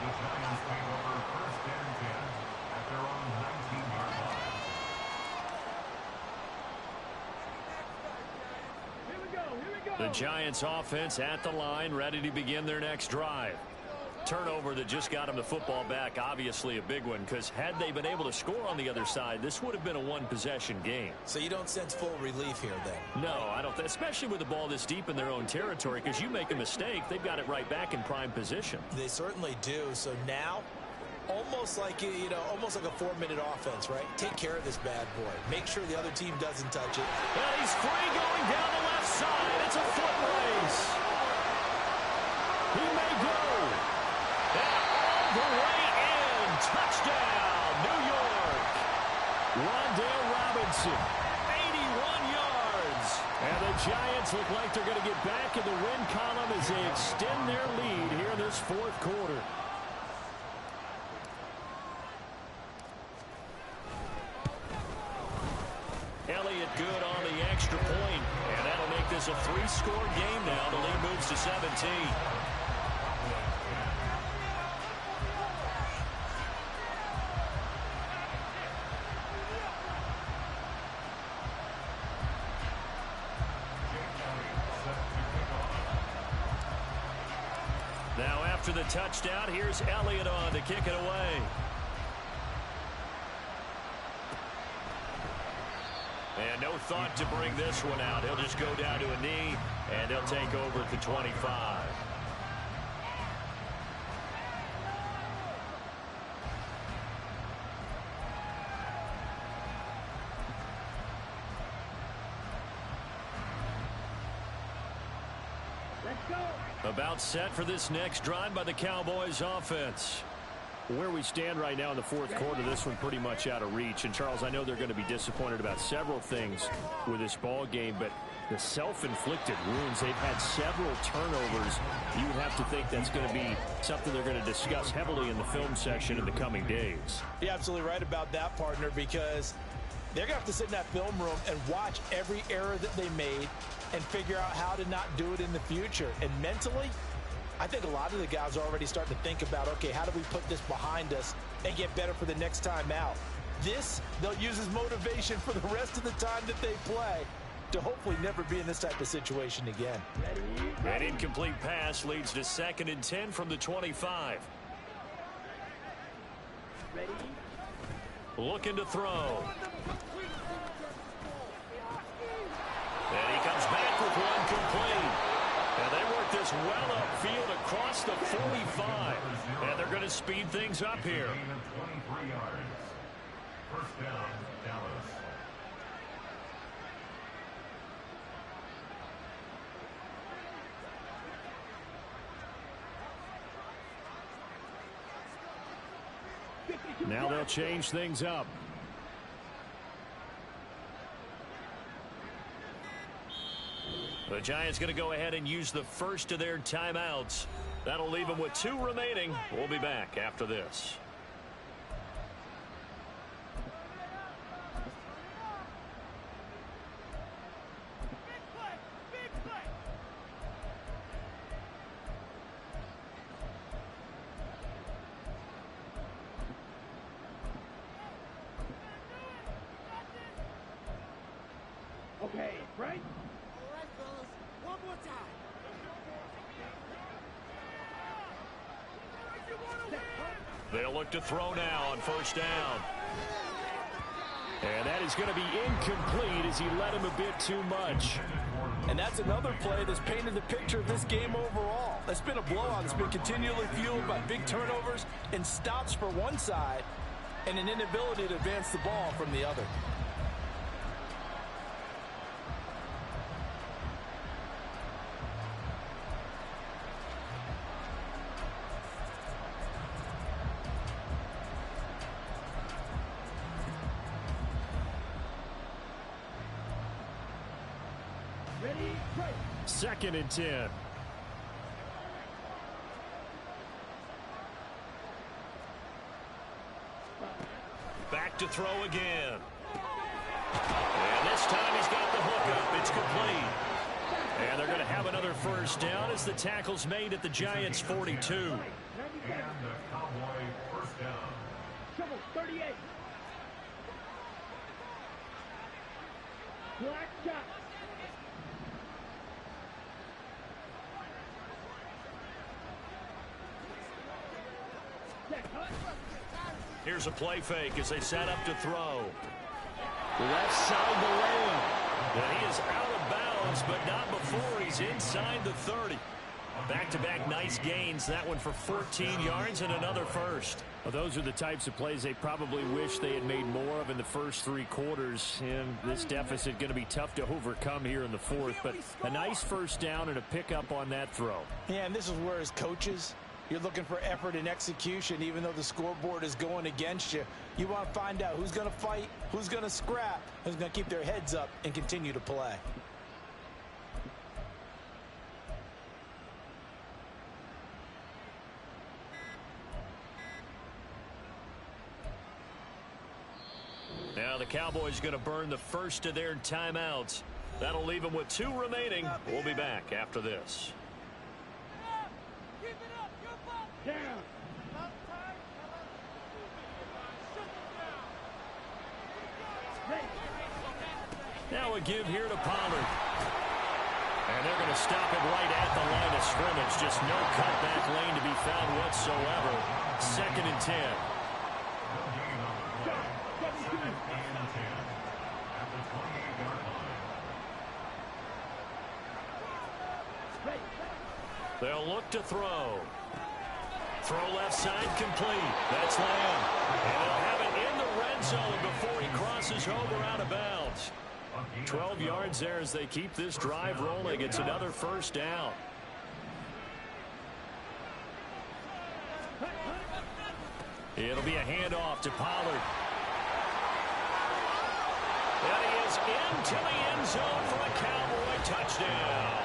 Speaker 4: The Giants take over 1st and 10 at their own 19-yard line.
Speaker 6: Here we go.
Speaker 2: The Giants offense at the line, ready to begin their next drive. Turnover that just got them the football back, obviously a big one, because had they been able to score on the other side, this would have been a one-possession game.
Speaker 3: So you don't sense full relief here then?
Speaker 2: No, I don't, especially with the ball this deep in their own territory, because you make a mistake, they've got it right back in prime position.
Speaker 3: They certainly do. So now, almost like almost like a 4-minute offense, right? Take care of this bad boy. Make sure the other team doesn't touch it.
Speaker 2: And he's free going down the left side. It's a foot race. He may go. And all the way in. Touchdown, New York. Rondale Robinson, 81 yards. And the Giants look like they're going to get back in the win column as they extend their lead here in this fourth quarter. Elliott good on the extra point, and that'll make this a 3-score game now. The lead moves to 17. Now after the touchdown, here's Elliott on to kick it away. And no thought to bring this one out. He'll just go down to a knee, and he'll take over at the 25.
Speaker 6: Let's go.
Speaker 2: About set for this next drive by the Cowboys offense. Where we stand right now in the fourth quarter, this one pretty much out of reach. And, Charles, I know they're going to be disappointed about several things with this ball game, but the self-inflicted wounds, they've had several turnovers. You would have to think that's going to be something they're going to discuss heavily in the film section in the coming days.
Speaker 3: You're absolutely right about that, partner, because they're going to have to sit in that film room and watch every error that they made and figure out how to not do it in the future. And mentally, I think a lot of the guys are already starting to think about, okay, how do we put this behind us and get better for the next time out?
Speaker 1: This, they'll use as motivation for the rest of the time that they play to hopefully never be in this type of situation again.
Speaker 2: An incomplete pass leads to 2nd and 10 from the 25.
Speaker 6: Ready?
Speaker 2: Looking to throw. And he comes back with one complete. And they work this well upfield across the 45. And they're going to speed things up here.
Speaker 4: 23 yards. First down, Dallas.
Speaker 5: Now they'll change things up.
Speaker 2: The Giants going to go ahead and use the first of their timeouts. That'll leave them with 2 remaining. We'll be back after this.
Speaker 6: Okay, right?
Speaker 7: All right, fellas. One more time.
Speaker 2: They'll look to throw now on first down.
Speaker 5: And that is going to be incomplete as he led him a bit too much.
Speaker 1: And that's another play that's painted the picture of this game overall. That's been a blowout. It's been continually fueled by big turnovers and stops for one side and an inability to advance the ball from the other.
Speaker 6: Ready? Right.
Speaker 5: 2nd and 10.
Speaker 2: Back to throw again. And this time he's got the hook up. It's complete. And they're going to have another first down as the tackle's made at the Giants' 42.
Speaker 4: And the Cowboy first down.
Speaker 6: Trouble, 38. Black shot.
Speaker 2: Here's a play fake as they set up to throw.
Speaker 5: Left side the lane.
Speaker 2: And he is out of bounds, but not before he's inside the 30. Back-to-back nice gains. That one for 14 yards and another first.
Speaker 5: Well, those are the types of plays they probably wish they had made more of in the first 3 quarters. And this deficit going to be tough to overcome here in the 4th. But a nice first down and a pickup on that throw.
Speaker 1: Yeah, and this is where as coaches, you're looking for effort and execution, even though the scoreboard is going against you. You want to find out who's going to fight, who's going to scrap, who's going to keep their heads up and continue to play.
Speaker 2: Now the Cowboys going to burn the first of their timeouts. That'll leave them with 2 remaining. We'll be back after this.
Speaker 6: Down.
Speaker 2: Now a give here to Pollard. And they're going to stop it right at the line of scrimmage. Just no cutback lane to be found whatsoever. 2nd and 10. They'll look to throw. Throw left side complete. That's Lamb. And they'll have it in the red zone before he crosses over out of bounds. 12 yards there as they keep this drive rolling. It's another first down. It'll be a handoff to Pollard. And he is into the end zone for a Cowboy touchdown.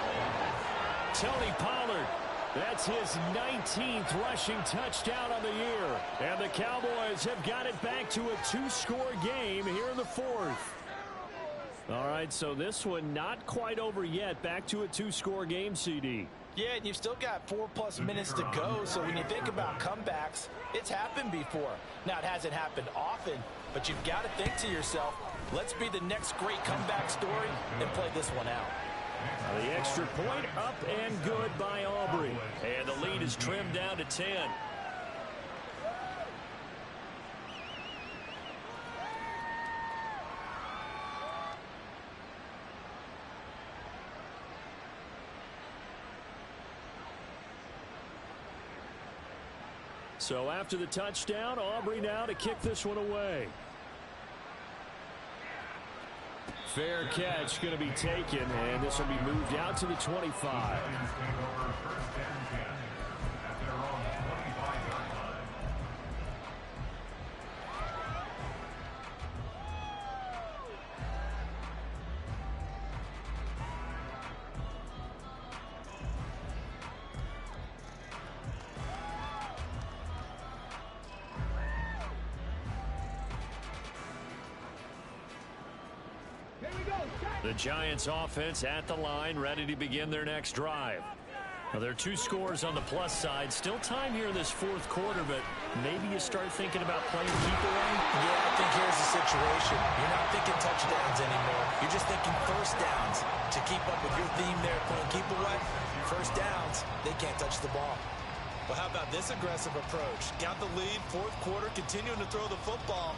Speaker 2: Tony Pollard.
Speaker 5: That's his 19th rushing touchdown on the year. And the Cowboys have got it back to a 2-score game here in the 4th. All right, so this one not quite over yet. Back to a 2-score game, CD.
Speaker 1: Yeah, and you've still got 4+ minutes to go, so when you think about comebacks, it's happened before. Now, it hasn't happened often, But you've got to think to yourself, let's be the next great comeback story and play this one out.
Speaker 2: The extra point up and good by Aubrey. And the lead is trimmed down to 10. So after the touchdown, Aubrey now to kick this one away. Fair catch going to be taken, and this will be moved out to the 25. The Giants offense at the line, ready to begin their next drive. Now, there are 2 scores on the plus side. Still time here in this fourth quarter, but maybe you start thinking about playing keep away.
Speaker 3: Yeah, I think here's the situation. You're not thinking touchdowns anymore. You're just thinking first downs. To keep up with your theme there, playing keep away, first downs, they can't touch the ball. Well, how about this aggressive approach? Got the lead, fourth quarter, continuing to throw the football.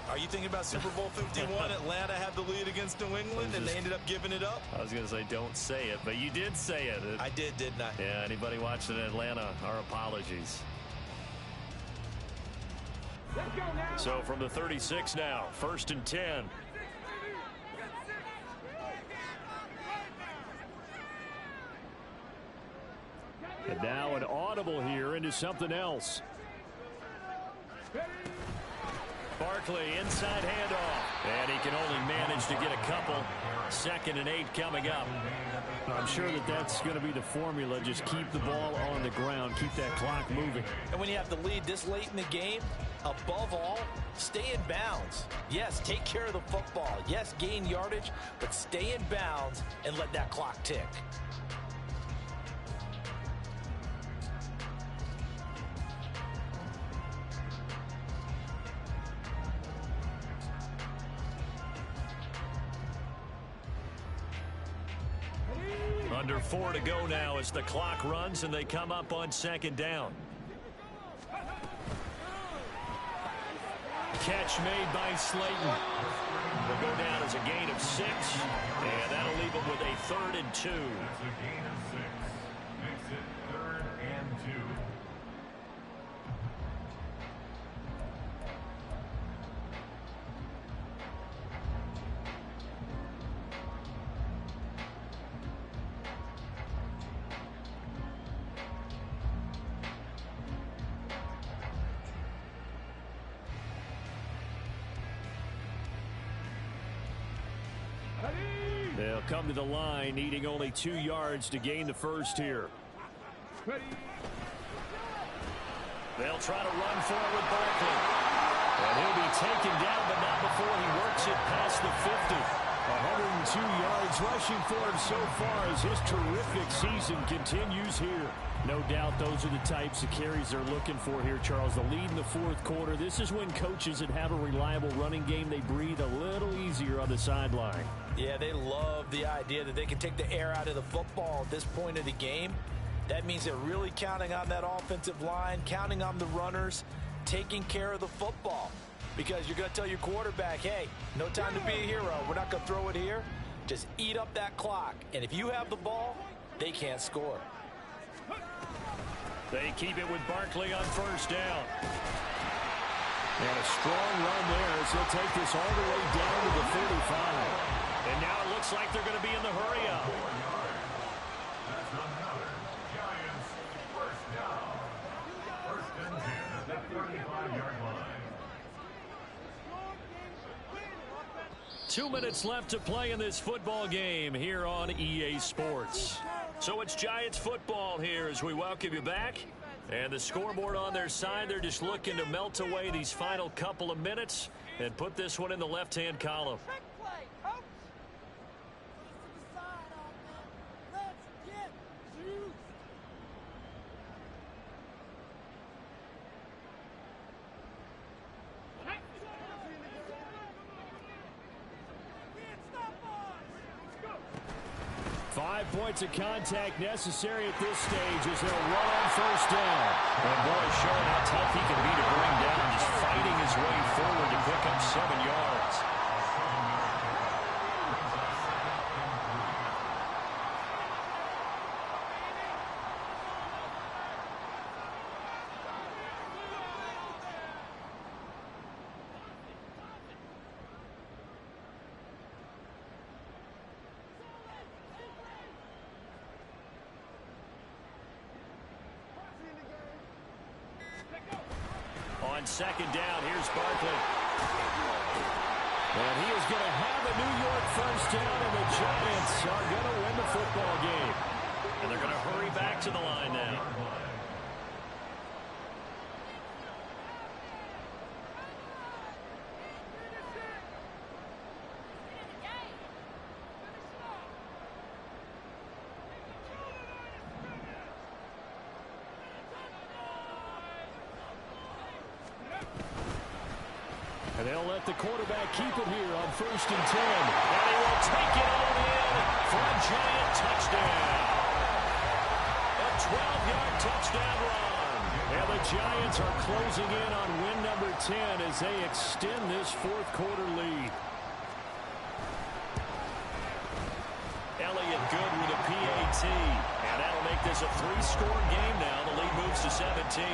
Speaker 3: Are you thinking about Super Bowl 51? Atlanta had the lead against New England, and they ended up giving it up?
Speaker 2: I was going to say don't say it, but you did say it.
Speaker 3: I did, didn't I?
Speaker 2: Yeah, anybody watching in Atlanta, our apologies.
Speaker 6: Let's go now.
Speaker 2: So from the 36 now, 1st and 10. And now an audible here into something else. Barkley inside handoff, and he can only manage to get a couple. 2nd and 8 coming up. I'm sure that's going to be the formula. Just keep the ball on the ground, keep that clock moving.
Speaker 1: And when you have the lead this late in the game, above all, stay in bounds. Yes, take care of the football. Yes, gain yardage, but stay in bounds and let that clock tick.
Speaker 2: Under 4 to go now as the clock runs and they come up on 2nd down. Catch made by Slayton. Will go down as a gain of 6, and that'll leave him with a 3rd and 2.
Speaker 4: That's a gain of 6. Makes it 3rd and 2.
Speaker 2: They'll come to the line, needing only 2 yards to gain the first here. They'll try to run forward Barkley. And he'll be taken down, but not before he works it past the 50. 102 yards rushing for him so far as his terrific season continues here. No doubt those are the types of carries they're looking for here, Charles. The lead in the fourth quarter. This is when coaches that have a reliable running game, they breathe a little easier on the sideline.
Speaker 1: Yeah, they love the idea that they can take the air out of the football at this point of the game. That means they're really counting on that offensive line, counting on the runners, taking care of the football. Because you're going to tell your quarterback, hey, no time to be a hero. We're not going to throw it here. Just eat up that clock. And if you have the ball, they can't score.
Speaker 2: They keep it with Barkley on 1st down. And a strong run there as he'll take this all the way down to the 35. And now it looks like they're going to be in the hurry-up.
Speaker 4: That's another Giants first down. 1st and 10 at the 35-yard line.
Speaker 2: 2 minutes left to play in this football game here on EA Sports. So it's Giants football here as we welcome you back. And the scoreboard on their side, they're just looking to melt away these final couple of minutes and put this one in the left-hand column.
Speaker 5: 5 points of contact necessary at this stage as they'll run on first down. And boy, showing how tough he can be to bring down, just fighting his way forward to pick up 7 yards. On second down, here's Barkley. And he is going to have a New York first down, and the Giants are going to win the football game. And they're going to hurry back to the line now. And they'll let the quarterback keep it here on 1st and 10. And he will take it all in for a Giant touchdown. A 12-yard touchdown run. And the Giants are closing in on win number 10 as they extend this 4th quarter lead. Elliott good with a PAT. And that'll make this a 3-score game now. The lead moves to 17.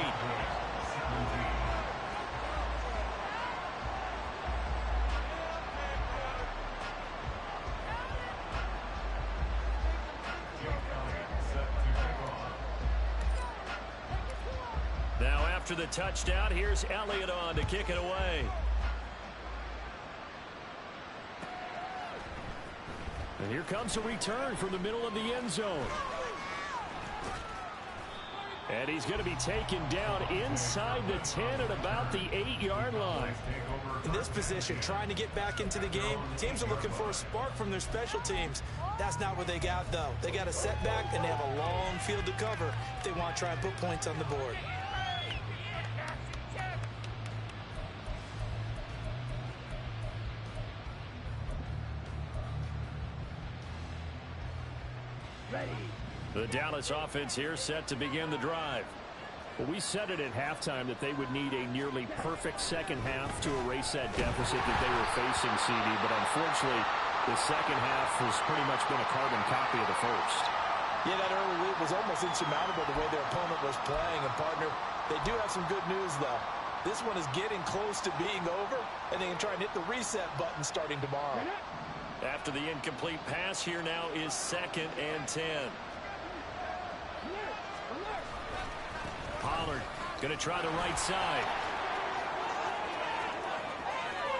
Speaker 5: Now after the touchdown, here's Elliott on to kick it away. And here comes a return from the middle of the end zone. And he's going to be taken down inside the 10 at about the 8-yard line.
Speaker 3: In this position, trying to get back into the game, teams are looking for a spark from their special teams. That's not what they got, though. They got a setback, and they have a long field to cover if they want to try and put points on the board.
Speaker 5: The Dallas offense here set to begin the drive. Well, we said it at halftime that they would need a nearly perfect second half to erase that deficit that they were facing, CD, but unfortunately, the second half has pretty much been a carbon copy of the first.
Speaker 1: Yeah, that early lead was almost insurmountable the way their opponent was playing. And, partner, they do have some good news, though. This one is getting close to being over, and they can try and hit the reset button starting tomorrow.
Speaker 5: After the incomplete pass, here now is 2nd and 10. Pollard going to try the right side.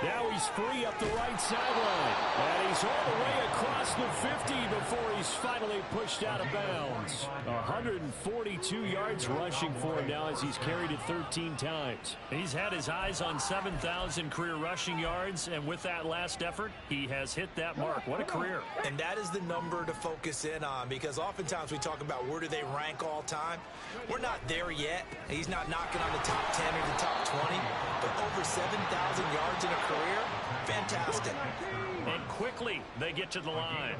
Speaker 5: Now he's free up the right sideline. And he's all the way across the 50 before he's finally pushed out of bounds. 142 yards rushing for him now as he's carried it 13 times. He's had his eyes on 7,000 career rushing yards, and with that last effort, he has hit that mark. What a career.
Speaker 3: And that is the number to focus in on, because oftentimes we talk about where do they rank all time. We're not there yet. He's not knocking on the top 10 or the top 20, but over 7,000 yards in a career, fantastic.
Speaker 5: And quickly they get to the line.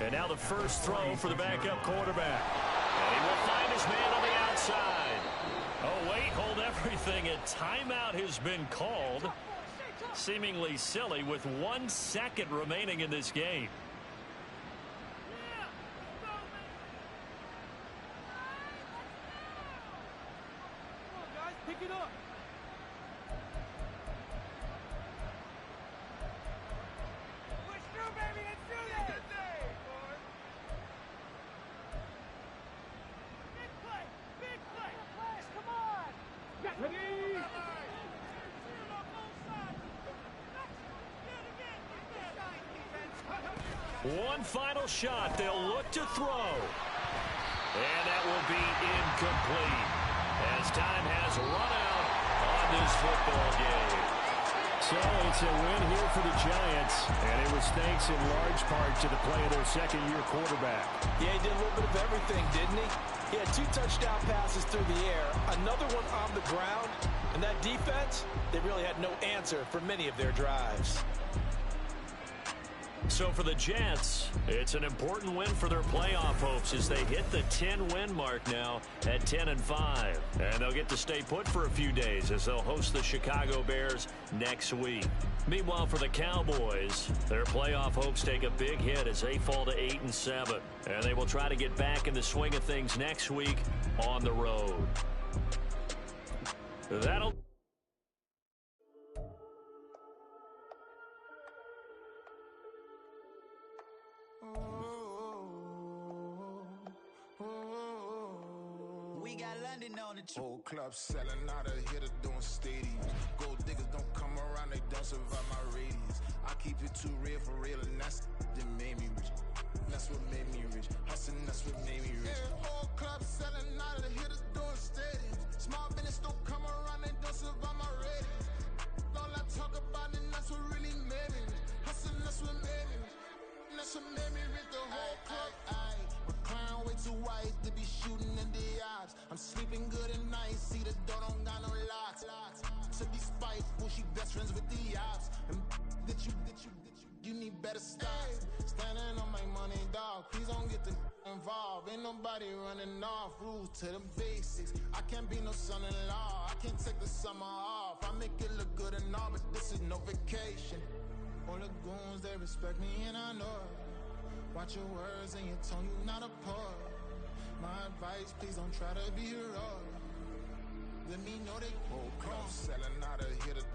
Speaker 5: And now the first throw for the backup quarterback. And he will find his man on the outside. Oh, wait, hold everything. A timeout has been called. Seemingly silly with 1 second remaining in this game.
Speaker 6: Pick it up. Push through, baby. Let's do this. Big play. Big play. Come on. Ready.
Speaker 5: One final shot. They'll look to throw. And that will be incomplete as time has run out on this football game. So it's a win here for the Giants, and it was thanks in large part to the play of their second-year quarterback.
Speaker 1: Yeah, he did a little bit of everything, didn't he? He had 2 touchdown passes through the air, another one on the ground, and that defense, they really had no answer for many of their drives.
Speaker 2: So for the Jets, it's an important win for their playoff hopes as they hit the 10-win mark now at 10-5. And they'll get to stay put for a few days as they'll host the Chicago Bears next week. Meanwhile, for the Cowboys, their playoff hopes take a big hit as they fall to 8-7. And they will try to get back in the swing of things next week on the road. That'll...
Speaker 8: We got London on the
Speaker 9: Whole club selling out of hitter doing stadiums. Gold diggers don't come around, they don't survive my radius. I keep it too real for real, and that's that made me rich. That's what made me rich. Hustling, that's what made me rich. Yeah, whole club selling out of hitters doing stadiums. Small business don't come around, they don't survive my radius. All I talk about, and that's what really made me rich. Hustling, that's what made me rich. That's what made me rich. The whole club. Clown way too white to be shooting in the eyes. I'm sleeping good at night, see the door don't got no locks. To be spiteful, she best friends with the ops. And you need better stocks. Standing on my money, dog. Please don't get the involved. Ain't nobody running off. Rules to the basics. I can't be no son-in-law. I can't take the summer off. I make it look good and all, but this is no vacation. All the goons, they respect me and I know it. Watch your words and your tone, you not a poet. My advice, please don't try to be heroic. Let me know they whole club selling out of here to do